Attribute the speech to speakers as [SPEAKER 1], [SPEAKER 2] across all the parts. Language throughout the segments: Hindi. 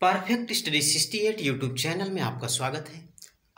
[SPEAKER 1] परफेक्ट स्टडी 68 यूट्यूब चैनल में आपका स्वागत है।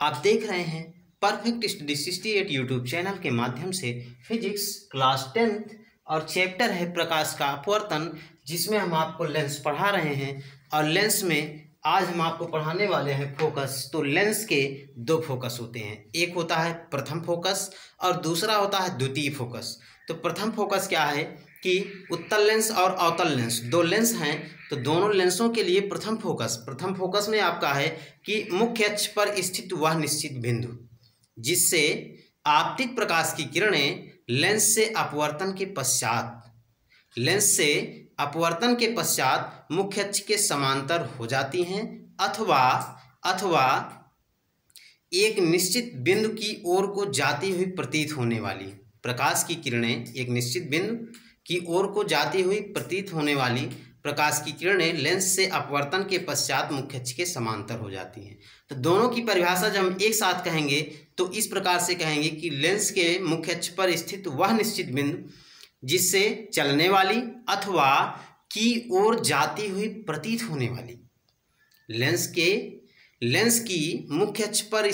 [SPEAKER 1] आप देख रहे हैं परफेक्ट स्टडी 68 यूट्यूब चैनल के माध्यम से फिजिक्स क्लास 10th और चैप्टर है प्रकाश का अपवर्तन, जिसमें हम आपको लेंस पढ़ा रहे हैं। और लेंस में आज हम आपको पढ़ाने वाले हैं फोकस। तो लेंस के दो फोकस होते हैं, एक होता है प्रथम फोकस और दूसरा होता है द्वितीय फोकस। तो प्रथम फोकस क्या है कि उत्तल लेंस और अवतल लेंस दो लेंस हैं, तो दोनों लेंसों के लिए प्रथम फोकस में आपका है कि मुख्य अक्ष पर स्थित वह निश्चित बिंदु जिससे आपतित प्रकाश की किरणें लेंस से अपवर्तन के पश्चात मुख्य अक्ष के समांतर हो जाती हैं अथवा एक निश्चित बिंदु की ओर को जाती हुई प्रतीत होने वाली प्रकाश की किरणें एक निश्चित बिंदु की ओर को जाती हुई प्रतीत होने वाली प्रकाश की किरणें लेंस से अपवर्तन के पश्चात मुख्य अक्ष के समांतर हो जाती हैं। तो दोनों की परिभाषा जब हम एक साथ कहेंगे तो इस प्रकार से कहेंगे कि लेंस के मुख्य अक्ष पर स्थित वह निश्चित बिंदु जिससे चलने वाली अथवा की ओर जाती हुई प्रतीत होने वाली लेंस की मुख्य अक्ष पर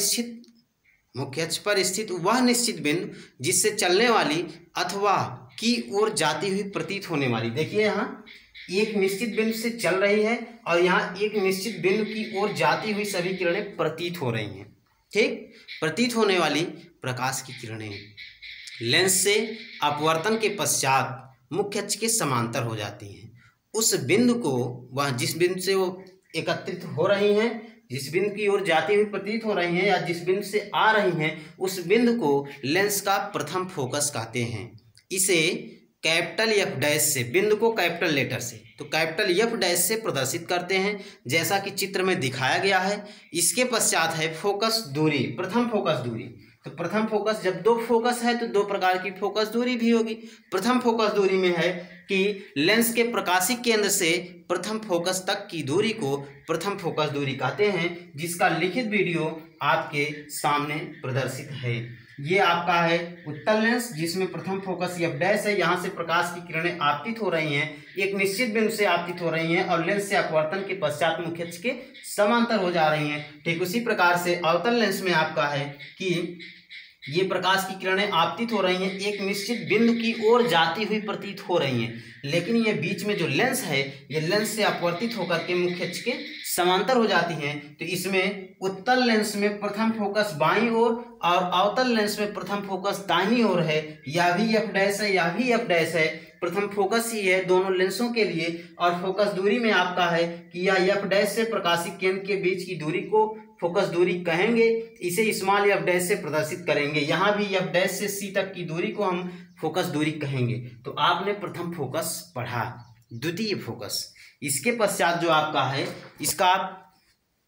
[SPEAKER 1] स्थित वह निश्चित बिंदु जिससे चलने वाली अथवा की ओर जाती हुई प्रतीत होने वाली। देखिए यहाँ एक निश्चित बिंदु से चल रही है और यहाँ एक निश्चित बिंदु की ओर जाती हुई सभी किरणें प्रतीत हो रही हैं। ठीक, प्रतीत होने वाली प्रकाश की किरणें लेंस से अपवर्तन के पश्चात मुख्य अक्ष के समांतर हो जाती हैं। उस बिंदु को वह जिस बिंदु से वो एकत्रित हो रही हैं, जिस बिंदु की ओर जाती हुई प्रतीत हो रही हैं या जिस बिंदु से आ रही हैं, उस बिंदु को लेंस का प्रथम फोकस कहते हैं। इसे कैपिटल एफ डैश से, बिंदु को कैपिटल लेटर से, तो कैपिटल एफ डैश से प्रदर्शित करते हैं जैसा कि चित्र में दिखाया गया है। इसके पश्चात है फोकस दूरी, प्रथम फोकस दूरी। तो प्रथम फोकस, जब दो फोकस है तो दो प्रकार की फोकस दूरी भी होगी। प्रथम फोकस दूरी में है कि लेंस के प्रकाशिक केंद्र से प्रथम फोकस तक की दूरी को प्रथम फोकस दूरी कहते हैं, जिसका लिखित वीडियो आपके सामने प्रदर्शित है। ये आपका है उत्तल लेंस जिसमें प्रथम फोकस एफ डैश है। यहाँ से प्रकाश की किरणें आपतित हो रही हैं, एक निश्चित बिंदु से आपतित हो रही हैं और लेंस से अपवर्तन के पश्चात मुख्य अक्ष के समांतर हो जा रही हैं। ठीक उसी प्रकार से अवतल लेंस में आपका है कि ये प्रकाश की किरणें आपतित हो रही हैं, एक निश्चित बिंदु की ओर जाती हुई प्रतीत हो रही हैं, लेकिन ये बीच में जो लेंस है ये लेंस से अपवर्तित होकर के मुख्य अक्ष के समांतर हो जाती हैं। तो इसमें उत्तल लेंस में प्रथम फोकस बाईं ओर और अवतल लेंस में प्रथम फोकस दाहिनी ओर है। यह भी एफ डैश है, यह भी एफ डैश है, प्रथम फोकस ही है दोनों लेंसों के लिए। और फोकस दूरी में आपका है कि यह एफ डैश से प्रकाशिक केंद्र के बीच की दूरी को फोकस दूरी कहेंगे, इसे स्मॉल एफ डैश से प्रदर्शित करेंगे। यहाँ भी एफ डैश से सी तक की दूरी को हम फोकस दूरी कहेंगे। तो आपने प्रथम फोकस पढ़ा। द्वितीय फोकस, इसके पश्चात जो आपका है इसका आप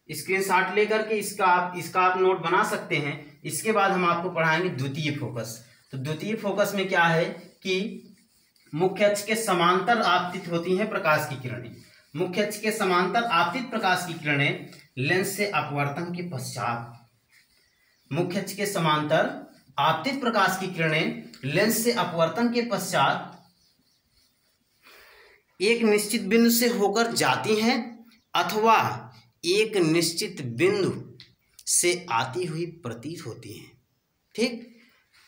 [SPEAKER 1] स्क्रीनशॉट लेकर के इसका आप नोट बना सकते हैं। इसके बाद हम आपको पढ़ाएंगे द्वितीय फोकस। तो द्वितीय फोकस में क्या है कि मुख्य अक्ष के समांतर आपतित होती हैं प्रकाश की किरणें। मुख्य अक्ष के समांतर आपतित प्रकाश की किरणें लेंस से अपवर्तन के पश्चात, मुख्य अक्ष के समांतर आपतित प्रकाश की किरणें लेंस से अपवर्तन के पश्चात एक निश्चित बिंदु से होकर जाती हैं अथवा एक निश्चित बिंदु से आती हुई प्रतीत होती हैं। ठीक,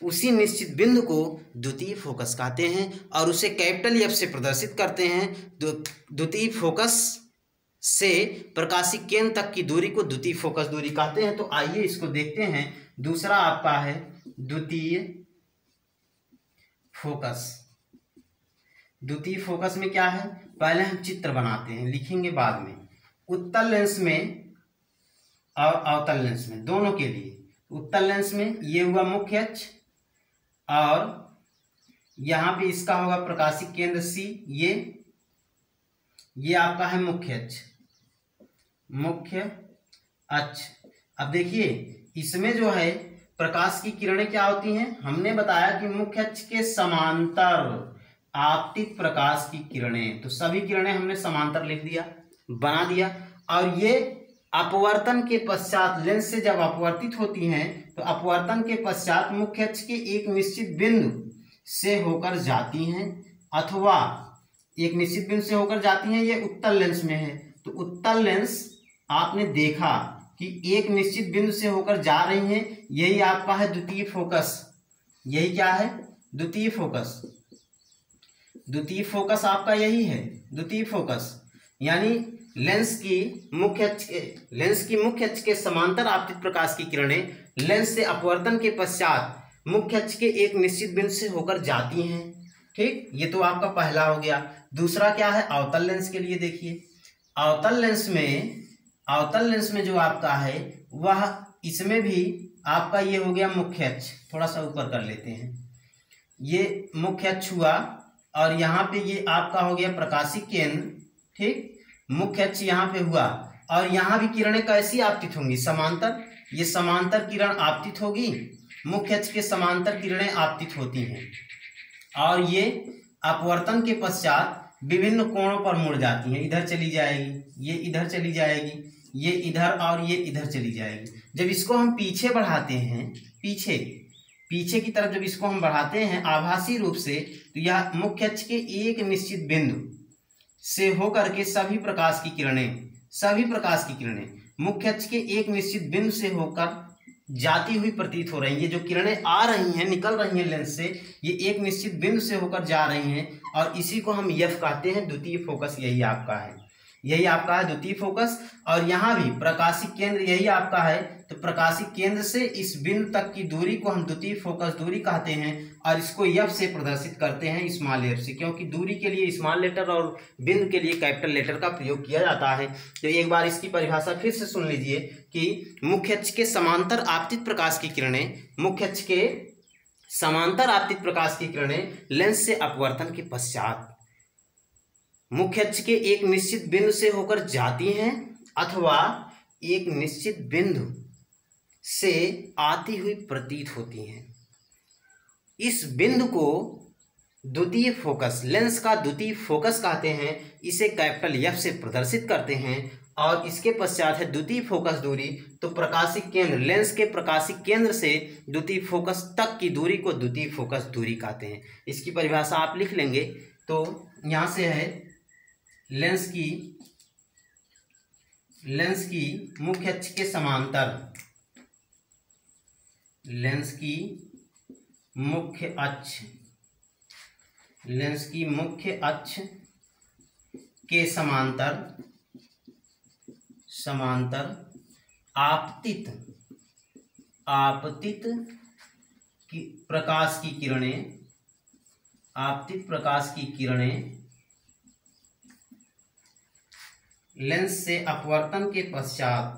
[SPEAKER 1] उसी निश्चित बिंदु को द्वितीय फोकस कहते हैं और उसे कैपिटल एफ से प्रदर्शित करते हैं। द्वितीय फोकस से प्रकाशिक केंद्र तक की दूरी को द्वितीय फोकस दूरी कहते हैं। तो आइए इसको देखते हैं। दूसरा आपका है द्वितीय फोकस। द्वितीय फोकस में क्या है, पहले हम चित्र बनाते हैं, लिखेंगे बाद में। उत्तल लेंस में और अवतल लेंस में दोनों के लिए, उत्तल लेंस में ये हुआ मुख्य अक्ष और यहाँ पे इसका होगा प्रकाशिक केंद्र सी, ये आपका है मुख्य अक्ष। अब देखिए इसमें जो है प्रकाश की किरणें क्या होती हैं, हमने बताया कि मुख्य अक्ष के समांतर आपतित प्रकाश की किरणें। तो सभी किरणें हमने समांतर लिख दिया, बना दिया। और ये अपवर्तन के पश्चात लेंस से जब अपवर्तित होती हैं तो अपवर्तन के पश्चात मुख्य अक्ष के एक निश्चित बिंदु से होकर जाती हैं अथवा एक निश्चित बिंदु से होकर जाती हैं। ये उत्तल लेंस में है तो उत्तल लेंस आपने देखा कि एक निश्चित बिंदु से होकर जा रही हैं, यही आपका है द्वितीय फोकस। यही क्या है? द्वितीय फोकस। द्वितीय फोकस आपका यही है, द्वितीय फोकस। यानी लेंस की मुख्य अक्ष के समांतर आपतित प्रकाश की किरणें लेंस से अपवर्तन के पश्चात मुख्य अक्ष के एक निश्चित बिंदु से होकर जाती हैं। ठीक, ये तो आपका पहला हो गया। दूसरा क्या है? अवतल लेंस के लिए देखिए, अवतल लेंस में जो आपका है वह, इसमें भी आपका ये हो गया मुख्य अक्ष। थोड़ा सा ऊपर कर लेते हैं, ये मुख्य अक्ष हुआ और यहाँ पे ये आपका हो गया प्रकाशिक केंद्र। ठीक, मुख्य अक्ष यहाँ पे हुआ और यहाँ भी किरणें कैसी आपतित होंगी? समांतर। ये समांतर किरण आपतित होगी, मुख्य अक्ष के समांतर किरणें आपतित होती हैं और ये अपवर्तन के पश्चात विभिन्न कोणों पर मुड़ जाती हैं। इधर चली जाएगी, ये इधर चली जाएगी, ये इधर और ये इधर चली जाएगी। जब इसको हम पीछे बढ़ाते हैं, पीछे की तरफ जब इसको हम बढ़ाते हैं आभासी रूप से, तो यह मुख्य अक्ष के एक निश्चित बिंदु से होकर के सभी प्रकाश की किरणें मुख्य अक्ष के एक निश्चित बिंदु से होकर जाती हुई प्रतीत हो रही हैं। ये जो किरणें आ रही हैं, निकल रही हैं लेंस से, ये एक निश्चित बिंदु से होकर जा रही हैं और इसी को हम एफ कहते हैं, द्वितीय फोकस। यही आपका है द्वितीय फोकस। और यहाँ भी प्रकाशिक केंद्र यही आपका है, तो प्रकाशिक केंद्र से इस बिंदु तक की दूरी को हम द्वितीय फोकस दूरी कहते हैं और इसको एफ से प्रदर्शित करते हैं, स्मॉल एफ से, क्योंकि दूरी के लिए स्मॉल लेटर और बिंदु के लिए कैपिटल लेटर का प्रयोग किया जाता है। तो एक बार इसकी परिभाषा फिर से सुन लीजिए कि मुख्य अक्ष के समांतर आपतित प्रकाश की किरणें लेंस से अपवर्तन के पश्चात मुख्य अक्ष के एक निश्चित बिंदु से होकर जाती हैं अथवा एक निश्चित बिंदु से आती हुई प्रतीत होती हैं। इस बिंदु को द्वितीय फोकस, लेंस का द्वितीय फोकस कहते हैं। इसे कैपिटल एफ से प्रदर्शित करते हैं और इसके पश्चात है द्वितीय फोकस दूरी। तो प्रकाशिक केंद्र, लेंस के प्रकाशिक केंद्र से द्वितीय फोकस तक की दूरी को द्वितीय फोकस दूरी कहते हैं। इसकी परिभाषा आप लिख लेंगे। तो यहाँ से है लेंस की मुख्य अक्ष के समांतर, लेंस की मुख्य अक्ष के समांतर आपतित प्रकाश की किरणें लेंस से अपवर्तन के पश्चात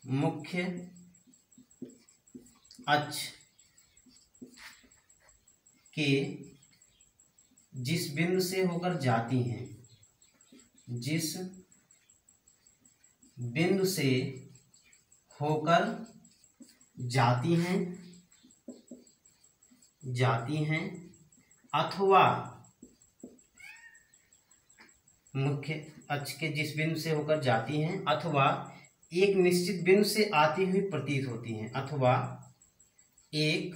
[SPEAKER 1] मुख्य अक्ष के जिस बिंदु से होकर जाती हैं, अथवा मुख्य अक्ष के जिस बिंदु से होकर जाती हैं अथवा एक निश्चित बिंदु से आती हुई प्रतीत होती हैं, अथवा एक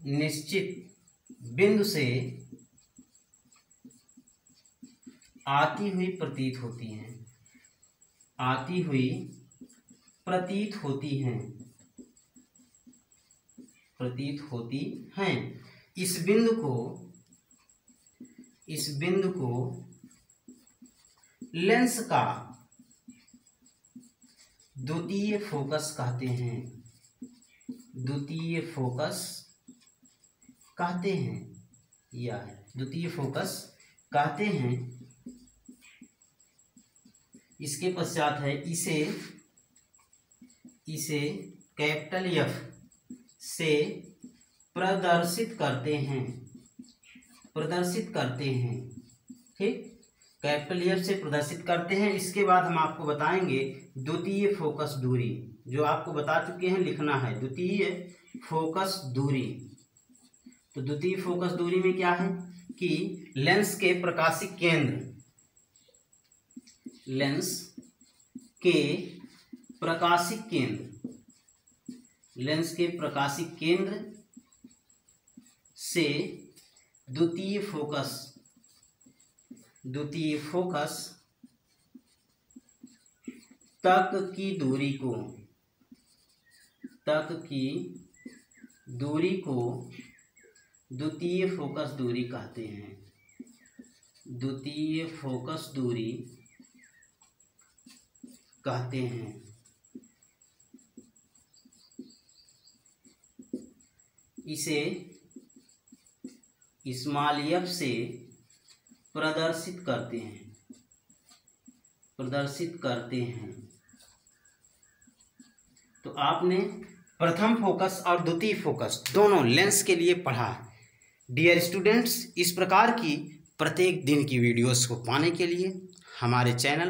[SPEAKER 1] निश्चित बिंदु से आती हुई प्रतीत होती हैं। इस बिंदु को लेंस का द्वितीय फोकस कहते हैं, या द्वितीय फोकस कहते हैं। इसके पश्चात है इसे कैपिटल एफ से प्रदर्शित करते हैं। ठीक, कैपिटल एफ से प्रदर्शित करते हैं। इसके बाद हम आपको बताएंगे द्वितीय फोकस दूरी, जो आपको बता चुके हैं, लिखना है द्वितीय फोकस दूरी। तो द्वितीय फोकस दूरी में क्या है कि लेंस के प्रकाशिक केंद्र, लेंस के प्रकाशिक केंद्र, लेंस के प्रकाशिक केंद्र से द्वितीय फोकस तक की दूरी को द्वितीय फोकस दूरी कहते हैं। द्वितीय फोकस दूरी कहते हैं। इसे स्मॉल एफ से प्रदर्शित करते हैं। तो आपने प्रथम फोकस और द्वितीय फोकस दोनों लेंस के लिए पढ़ा। डियर स्टूडेंट्स, इस प्रकार की प्रत्येक दिन की वीडियोस को पाने के लिए हमारे चैनल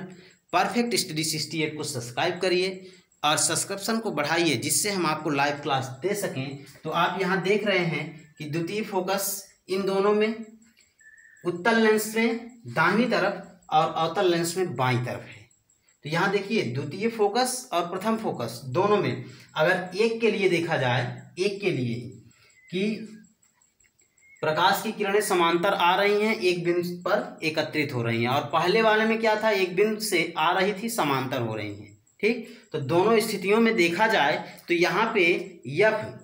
[SPEAKER 1] परफेक्ट स्टडी 68 को सब्सक्राइब करिए और सब्सक्रिप्शन को बढ़ाइए, जिससे हम आपको लाइव क्लास दे सकें। तो आप यहाँ देख रहे हैं कि द्वितीय फोकस इन दोनों में उत्तल लेंस में दाहिनी तरफ और अवतल लेंस में बाईं तरफ है। तो यहाँ देखिए द्वितीय फोकस और प्रथम फोकस दोनों में अगर एक के लिए देखा जाए, एक के लिए कि प्रकाश की किरणें समांतर आ रही हैं, एक बिंदु पर एकत्रित हो रही हैं, और पहले वाले में क्या था, एक बिंदु से आ रही थी, समांतर हो रही हैं। ठीक, तो दोनों स्थितियों में देखा जाए तो यहाँ पे यफ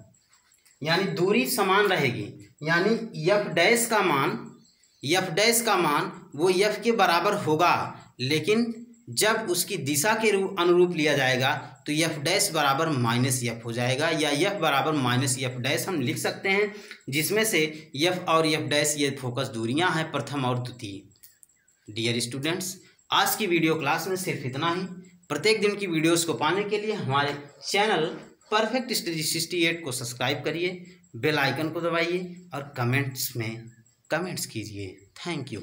[SPEAKER 1] यानी दूरी समान रहेगी, यानी यफ डैश का मान वो यफ के बराबर होगा, लेकिन जब उसकी दिशा के अनुरूप लिया जाएगा तो यफ डैश बराबर माइनस यफ हो जाएगा, या यफ बराबर माइनस यफ डैश हम लिख सकते हैं, जिसमें से यफ और यफ डैश ये फोकस दूरियां हैं प्रथम और द्वितीय। डियर स्टूडेंट्स, आज की वीडियो क्लास में सिर्फ इतना ही। प्रत्येक दिन की वीडियोस को पाने के लिए हमारे चैनल परफेक्ट स्टडी 68 को सब्सक्राइब करिए, बेल आइकन को दबाइए और कमेंट्स कीजिए। Thank you.